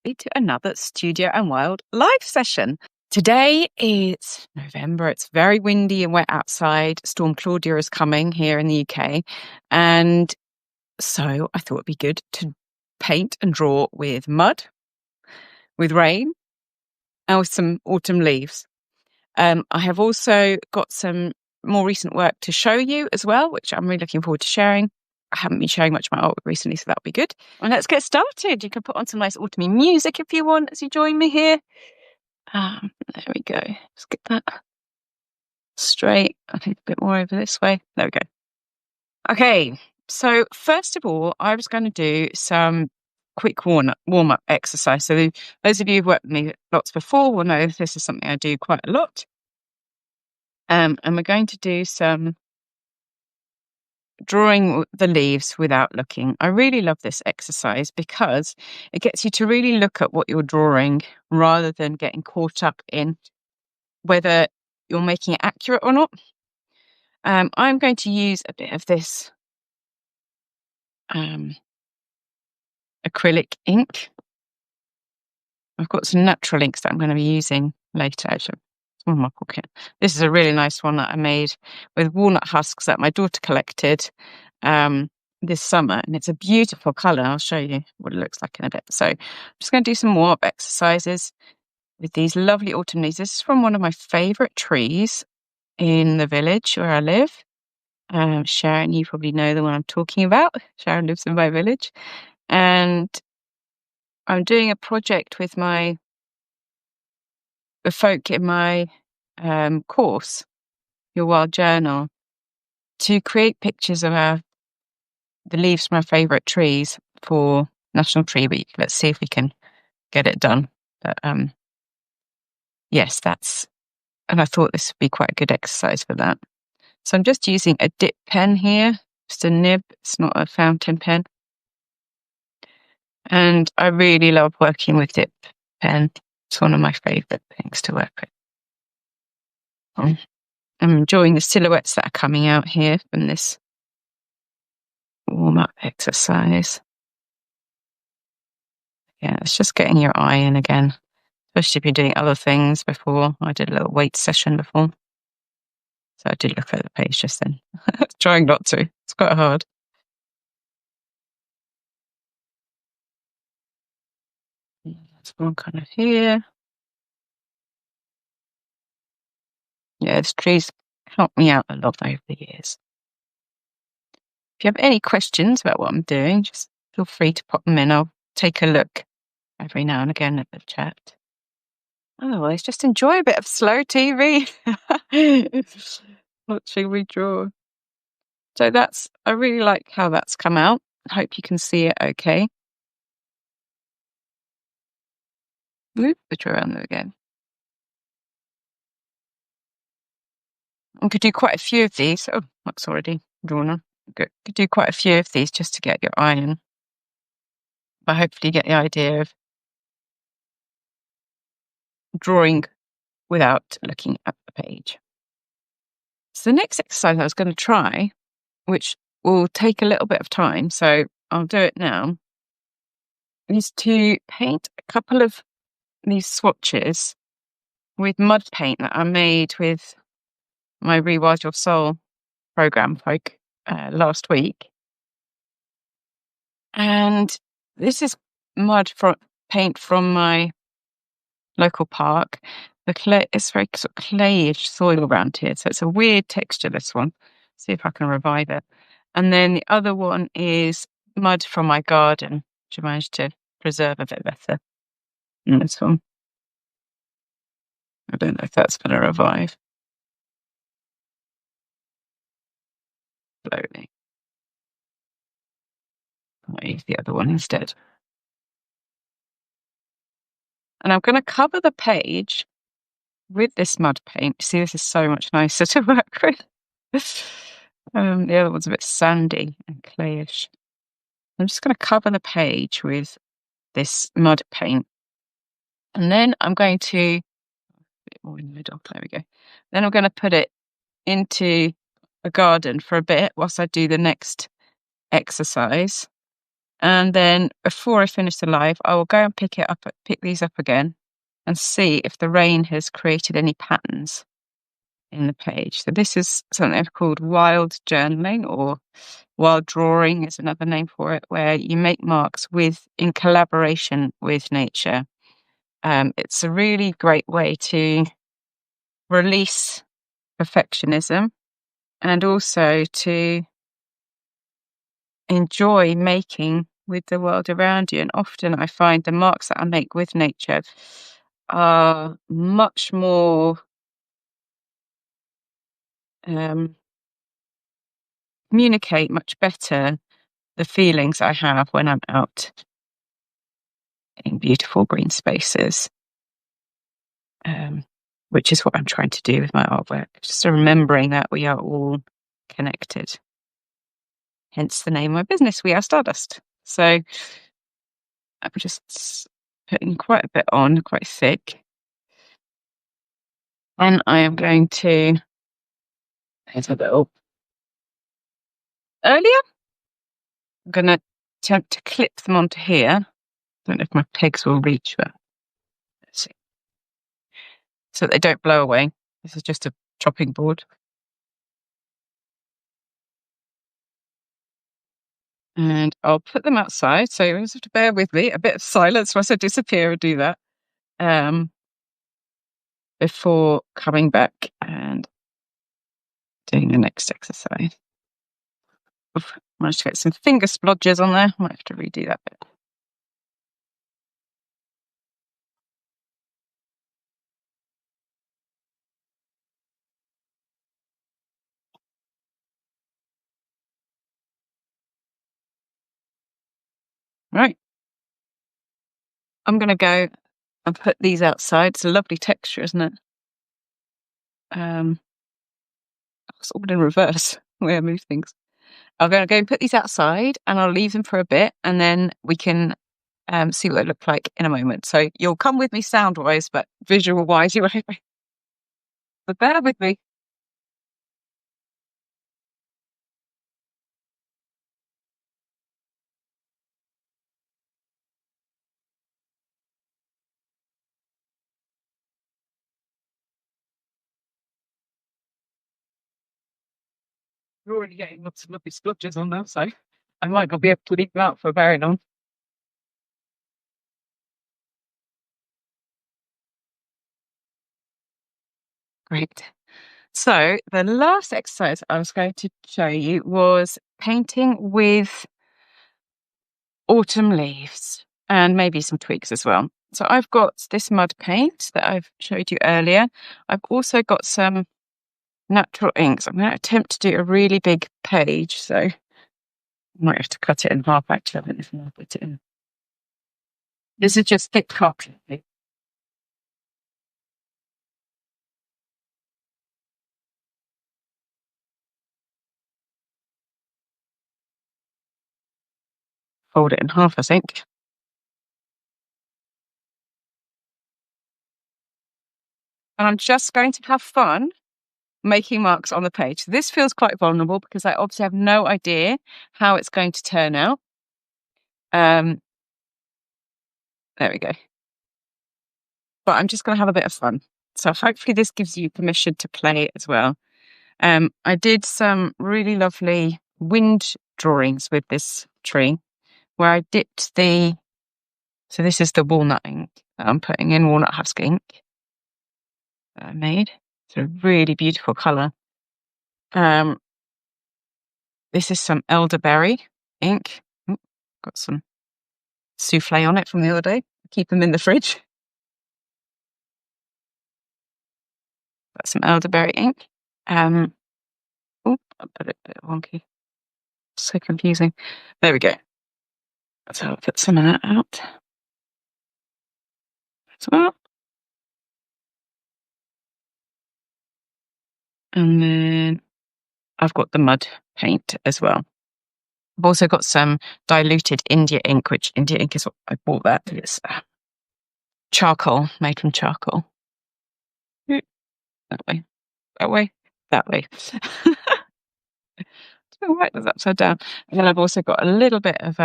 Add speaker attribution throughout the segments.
Speaker 1: to another Studio and Wild live session. Today is November. It's very windy and wet outside. Storm Claudia is coming here in the UK. And so I thought it'd be good to paint and draw with mud, with rain, and with some autumn leaves. I have also got some more recent work to show you as well, which I'm really looking forward to sharing. I haven't been showing much of my artwork recently, so that'll be good. And let's get started. You can put on some nice autumny music if you want as you join me here. There we go. Let's get that straight. I think a bit more over this way. There we go. Okay, so first of all, I was going to do some quick warm-up exercise. So those of you who've worked with me lots before will know this is something I do quite a lot. And we're going to do some drawing the leaves without looking. I really love this exercise because it gets you to really look at what you're drawing rather than getting caught up in whether you're making it accurate or not. I'm going to use a bit of this acrylic ink. I've got some natural inks that I'm going to be using later. Actually, it's in my pocket. This is a really nice one that I made with walnut husks that my daughter collected this summer, and it's a beautiful colour. I'll show you what it looks like in a bit. So I'm just going to do some warm-up exercises with these lovely autumn leaves. This is from one of my favourite trees in the village where I live. Sharon, you probably know the one I'm talking about. Sharon lives in my village. And I'm doing a project with the folk in my course, Your Wild Journal, to create pictures of the leaves from our favourite trees for National Tree Week. Let's see if we can get it done. But yes, and I thought this would be quite a good exercise for that. So I'm just using a dip pen here, just a nib. It's not a fountain pen. And I really love working with dip pen. It's one of my favourite things to work with. I'm enjoying the silhouettes that are coming out here from this warm-up exercise. Yeah, it's just getting your eye in again, especially if you're doing other things before. I did a little weight session before. So I did look at the page just then. Trying not to. It's quite hard. There's one kind of here. Yeah, this tree's helped me out a lot over the years. If you have any questions about what I'm doing, just feel free to pop them in. I'll take a look every now and again at the chat. Otherwise, just enjoy a bit of slow TV. Watching me draw. So I really like how that's come out. I hope you can see it okay. Move the draw around there again. I could do quite a few of these. Oh, that's already drawn on. Good. Could do quite a few of these just to get your eye in. But hopefully you get the idea of drawing without looking at the page. So the next exercise I was going to try, which will take a little bit of time, so I'll do it now, is to paint a couple of these swatches with mud paint that I made with my Rewild Your Soul program folk last week. And this is paint from my local park. The clay is very sort of clayish soil around here, so it's a weird texture, this one. See if I can revive it. And then the other one is mud from my garden, which I managed to preserve a bit better than this one. I don't know if that's going to revive. Slowly. I'll use the other one instead. And I'm going to cover the page with this mud paint. See, this is so much nicer to work with. The other one's a bit sandy and clayish. I'm just going to cover the page with this mud paint. And then I'm going to, a bit more in the middle, there we go. Then I'm going to put it into a garden for a bit whilst I do the next exercise. And then before I finish the live, I will go and pick these up again and see if the rain has created any patterns in the page. So this is something I've called wild journaling, or wild drawing is another name for it, where you make marks in collaboration with nature. It's a really great way to release perfectionism and also to enjoy making with the world around you. And often I find the marks that I make with nature are much more communicate much better the feelings I have when I'm out in beautiful green spaces, which is what I'm trying to do with my artwork. Just remembering that we are all connected. Hence the name of my business, We Are Stardust. So I'm just putting quite a bit on, quite thick. And I am going to, here's a little earlier. I'm going to attempt to clip them onto here. Don't know if my pegs will reach, but let's see. So that they don't blow away. This is just a chopping board. And I'll put them outside. So you just have to bear with me. A bit of silence once I disappear and do that. Before coming back and doing the next exercise. Oof, managed to get some finger splodges on there. Might have to redo that bit. Right. I'm going to go and put these outside. It's a lovely texture, isn't it? It's all in reverse the way I move things. I'm going to go and put these outside and I'll leave them for a bit and then we can see what they look like in a moment. So you'll come with me sound-wise, but visual-wise, you won't. But bear with me. You're already getting lots of lovely splodges on them, so I might not be able to leave them out for very long. Great. So the last exercise I was going to show you was painting with autumn leaves and maybe some twigs as well. So I've got this mud paint that I've showed you earlier. I've also got some natural inks. I'm going to attempt to do a really big page, so I might have to cut it in half actually. I don't know if I'll put it in. This is just thick copy. Fold it in half, I think. And I'm just going to have fun making marks on the page. This feels quite vulnerable because I obviously have no idea how it's going to turn out. There we go. But I'm just going to have a bit of fun. So hopefully this gives you permission to play as well. I did some really lovely wind drawings with this tree where I dipped so this is the walnut ink that I'm putting in, walnut husk ink that I made. It's a really beautiful colour. This is some elderberry ink. Ooh, got some souffle on it from the other day. Keep them in the fridge. Got some elderberry ink. Oh, I put it a bit wonky. So confusing. There we go. So I'll put some of that out as well. And then I've got the mud paint as well. I've also got some diluted India ink, which India ink is what I bought that. It's charcoal, made from charcoal. That way, that way, that way. So right, that's upside down. And then I've also got a little bit of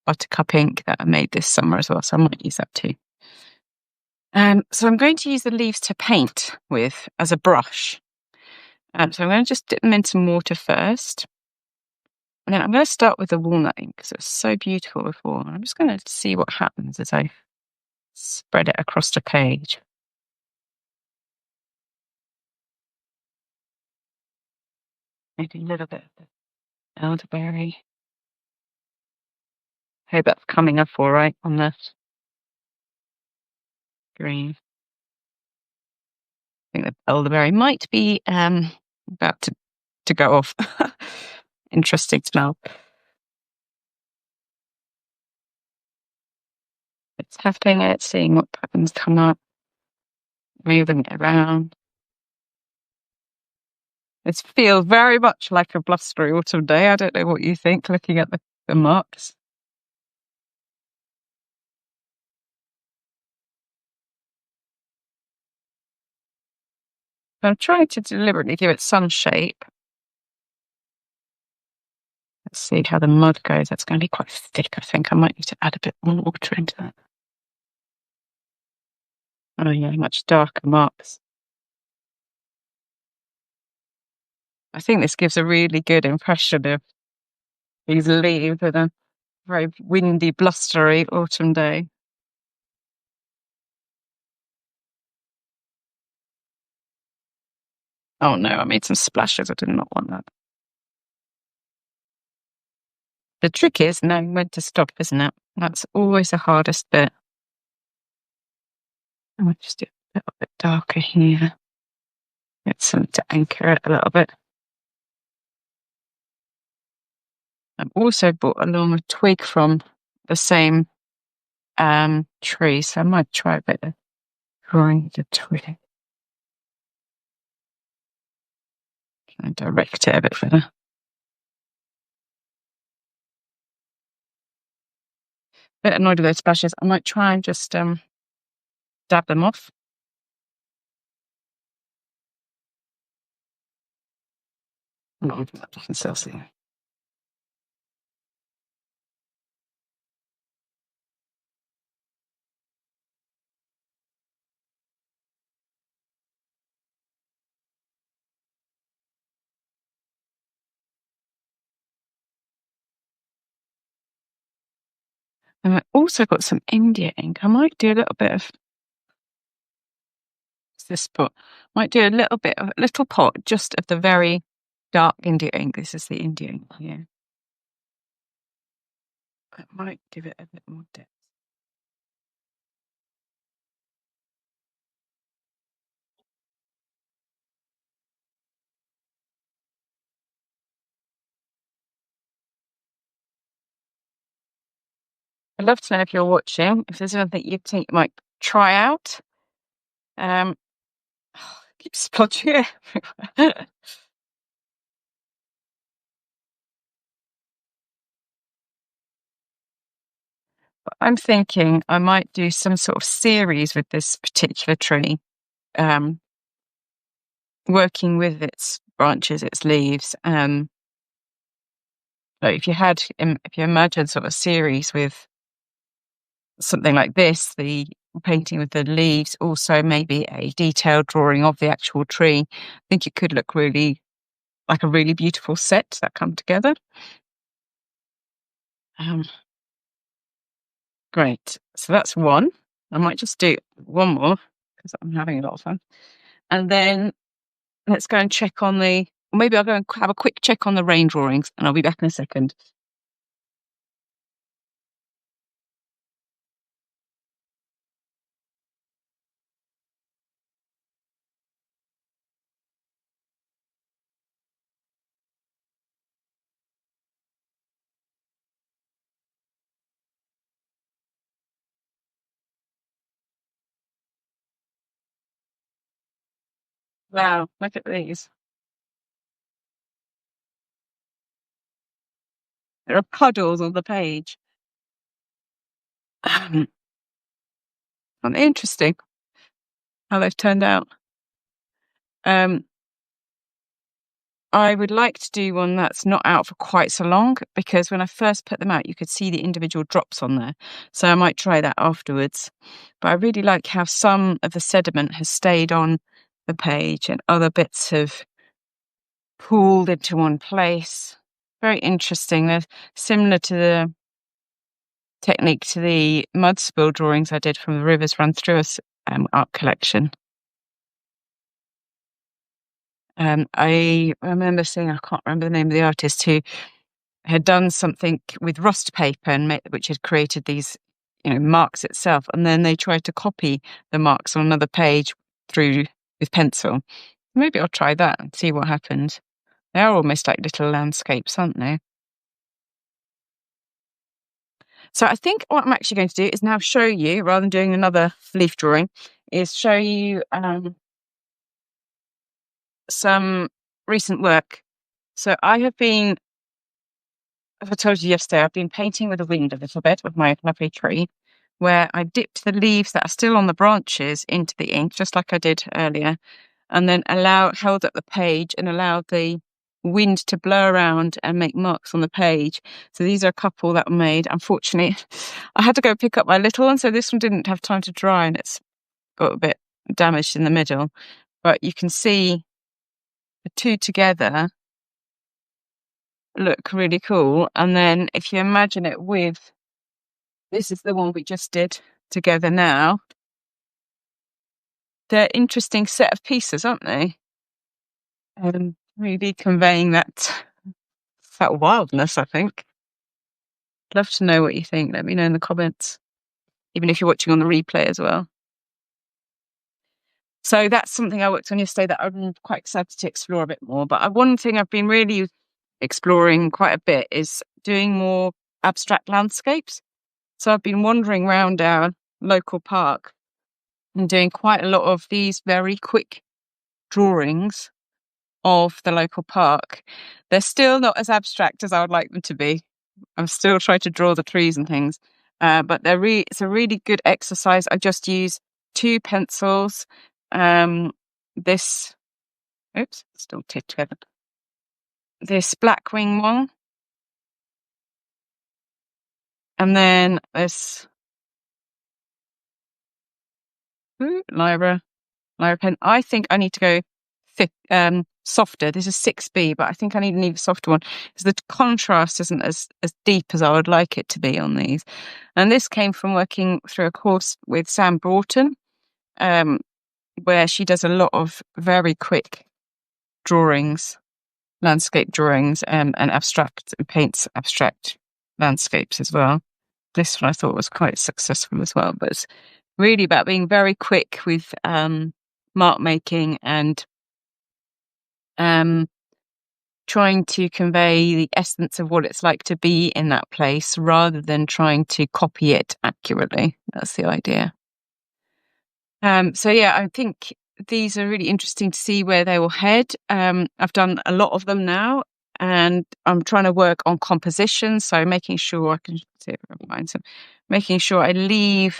Speaker 1: buttercup ink that I made this summer as well, so I might use that too. So I'm going to use the leaves to paint with as a brush. So I'm going to just dip them in some water first. And then I'm going to start with the walnut ink because it was so beautiful before. I'm just going to see what happens as I spread it across the page. Maybe a little bit of the elderberry. Hope that's coming up all right on the green. I think the elderberry might be about to go off. Interesting smell. It's hefting it, seeing what patterns come up, moving it around. It feels very much like a blustery autumn day. I don't know what you think looking at the marks. I'm trying to deliberately give it some shape. Let's see how the mud goes. That's going to be quite thick, I think. I might need to add a bit more water into that. Oh yeah, much darker marks. I think this gives a really good impression of these leaves on a very windy, blustery autumn day. Oh no, I made some splashes. I did not want that. The trick is knowing when to stop, isn't it? That's always the hardest bit. I might just do a little bit darker here. Get some to anchor it a little bit. I've also brought along a twig from the same tree, so I might try a bit of drawing the twig. Try and direct it a bit better. Bit annoyed with those splashes. I might try and just dab them off. No, you can still see. And I also got some India ink. I might do a little bit of this pot. Might do a little bit of a little pot just of the very dark India ink. This is the India ink here. It might give it a bit more depth. I'd love to know if you're watching, if there's anything you think you might try out. Keep splodging everywhere. I'm thinking I might do some sort of series with this particular tree, working with its branches, its leaves. Like if you imagine sort of a series with something like this, the painting with the leaves, also maybe a detailed drawing of the actual tree, I think it could look really like a really beautiful set that come together. Great. So that's one. I might just do one more because I'm having a lot of fun. And then let's go and check on maybe I'll go and have a quick check on the rain drawings and I'll be back in a second. Wow, look at these. There are puddles on the page. Interesting how they've turned out. I would like to do one that's not out for quite so long, because when I first put them out, you could see the individual drops on there. So I might try that afterwards. But I really like how some of the sediment has stayed on the page and other bits have pooled into one place. Very interesting. They're similar to the technique to the mud spill drawings I did from the Rivers Run Through Us art collection. I remember seeing, I can't remember the name of the artist, who had done something with rust paper and which had created these, marks itself, and then they tried to copy the marks on another page through with pencil. Maybe I'll try that and see what happens. They are almost like little landscapes, aren't they? So I think what I'm actually going to do is now show you, rather than doing another leaf drawing, is show you some recent work. So I have been, as I told you yesterday, I've been painting with the wind a little bit with my lovely tree, where I dipped the leaves that are still on the branches into the ink, just like I did earlier, and then held up the page and allowed the wind to blow around and make marks on the page. So these are a couple that were made. Unfortunately, I had to go pick up my little one, so this one didn't have time to dry and it's got a bit damaged in the middle. But you can see the two together look really cool. And then if you imagine it with, this is the one we just did together now. They're interesting set of pieces, aren't they? Really conveying that wildness, I think. Love to know what you think. Let me know in the comments, even if you're watching on the replay as well. So that's something I worked on yesterday that I'm quite excited to explore a bit more. But one thing I've been really exploring quite a bit is doing more abstract landscapes. So I've been wandering around our local park and doing quite a lot of these very quick drawings of the local park. They're still not as abstract as I would like them to be. I'm still trying to draw the trees and things, but it's a really good exercise. I just use 2 pencils. This Blackwing one, and then this Lyra pen. I think I need to go thick, softer. This is 6B, but I think I need an even softer one because the contrast isn't as deep as I would like it to be on these. And this came from working through a course with Sam Broughton, where she does a lot of very quick drawings, landscape drawings, and paints abstract landscapes as well. This one I thought was quite successful as well, but it's really about being very quick with mark making and trying to convey the essence of what it's like to be in that place rather than trying to copy it accurately. That's the idea. So yeah, I think these are really interesting to see where they will head. I've done a lot of them now, and I'm trying to work on composition. So making sure I can see if I can find some, making sure I leave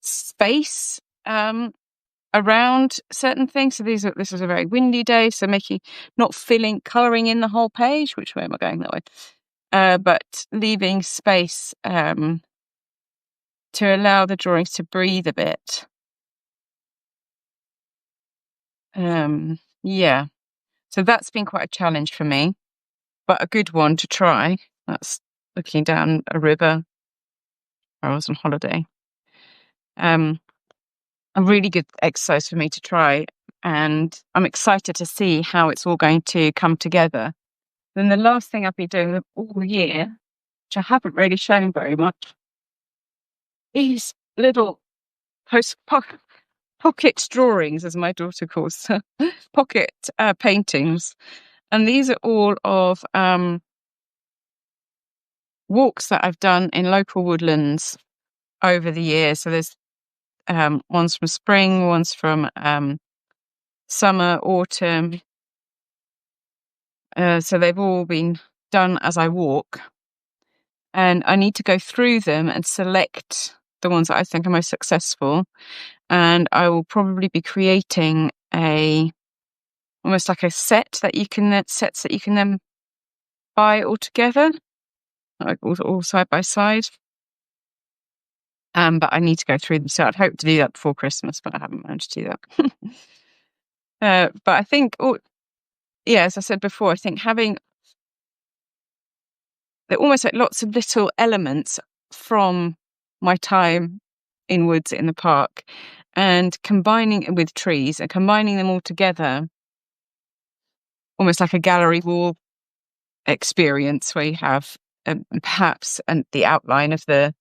Speaker 1: space around certain things. So this is a very windy day, so not colouring in the whole page. Which way am I going that way? But leaving space to allow the drawings to breathe a bit. Yeah. So that's been quite a challenge for me, but a good one to try. That's looking down a river where I was on holiday. A really good exercise for me to try, and I'm excited to see how it's all going to come together. Then the last thing I've been doing all year, which I haven't really shown very much, these little pocket drawings, as my daughter calls them, pocket paintings. And these are all of walks that I've done in local woodlands over the years. So there's ones from spring, ones from summer, autumn. So they've all been done as I walk. And I need to go through them and select the ones that I think are most successful. And I will probably be creating a almost like a sets that you can then buy all together, like all side by side. But I need to go through them. So I'd hope to do that before Christmas, but I haven't managed to do that. But I think, as I said before, I think having almost like lots of little elements from my time in woods in the park and combining it with trees and combining them all together, almost like a gallery wall experience where you have perhaps the outline of the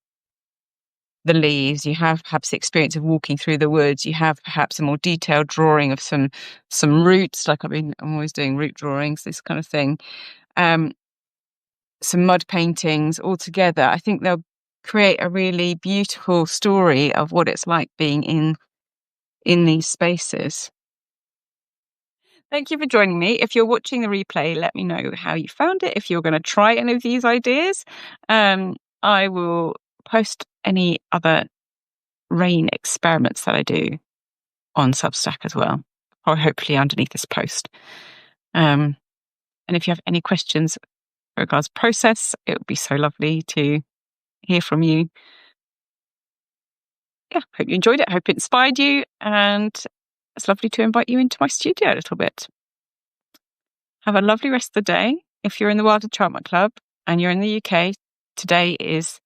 Speaker 1: leaves, you have perhaps the experience of walking through the woods, you have perhaps a more detailed drawing of some roots, like I'm always doing root drawings, this kind of thing. Some mud paintings all together. I think they'll create a really beautiful story of what it's like being in these spaces. Thank you for joining me. If you're watching the replay, let me know how you found it. If you're going to try any of these ideas, I will post any other rain experiments that I do on Substack as well, or hopefully underneath this post. And if you have any questions in regards to process, it would be so lovely to hear from you. Yeah, hope you enjoyed it. Hope it inspired you. And it's lovely to invite you into my studio a little bit. Have a lovely rest of the day. If you're in the Wild Enchantment Club and you're in the UK, today is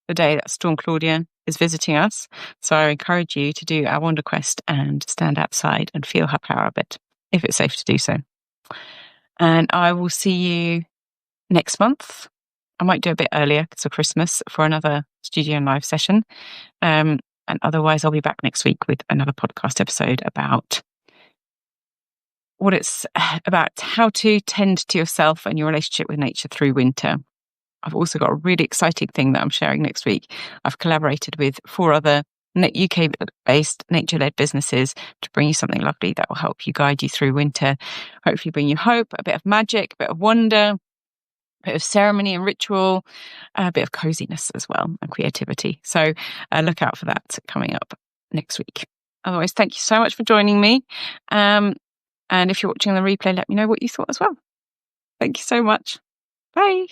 Speaker 1: the day that Storm Claudia is visiting us. So I encourage you to do our Wander Quest and stand outside and feel her power a bit, if it's safe to do so. And I will see you next month. I might do a bit earlier because of Christmas for another studio and live session. And otherwise, I'll be back next week with another podcast episode about how to tend to yourself and your relationship with nature through winter. I've also got a really exciting thing that I'm sharing next week. I've collaborated with 4 other UK-based nature-led businesses to bring you something lovely that will help you guide you through winter, hopefully bring you hope, a bit of magic, a bit of wonder, a bit of ceremony and ritual, a bit of coziness as well, and creativity. So look out for that coming up next week. Otherwise, thank you so much for joining me. And if you're watching the replay, let me know what you thought as well. Thank you so much. Bye.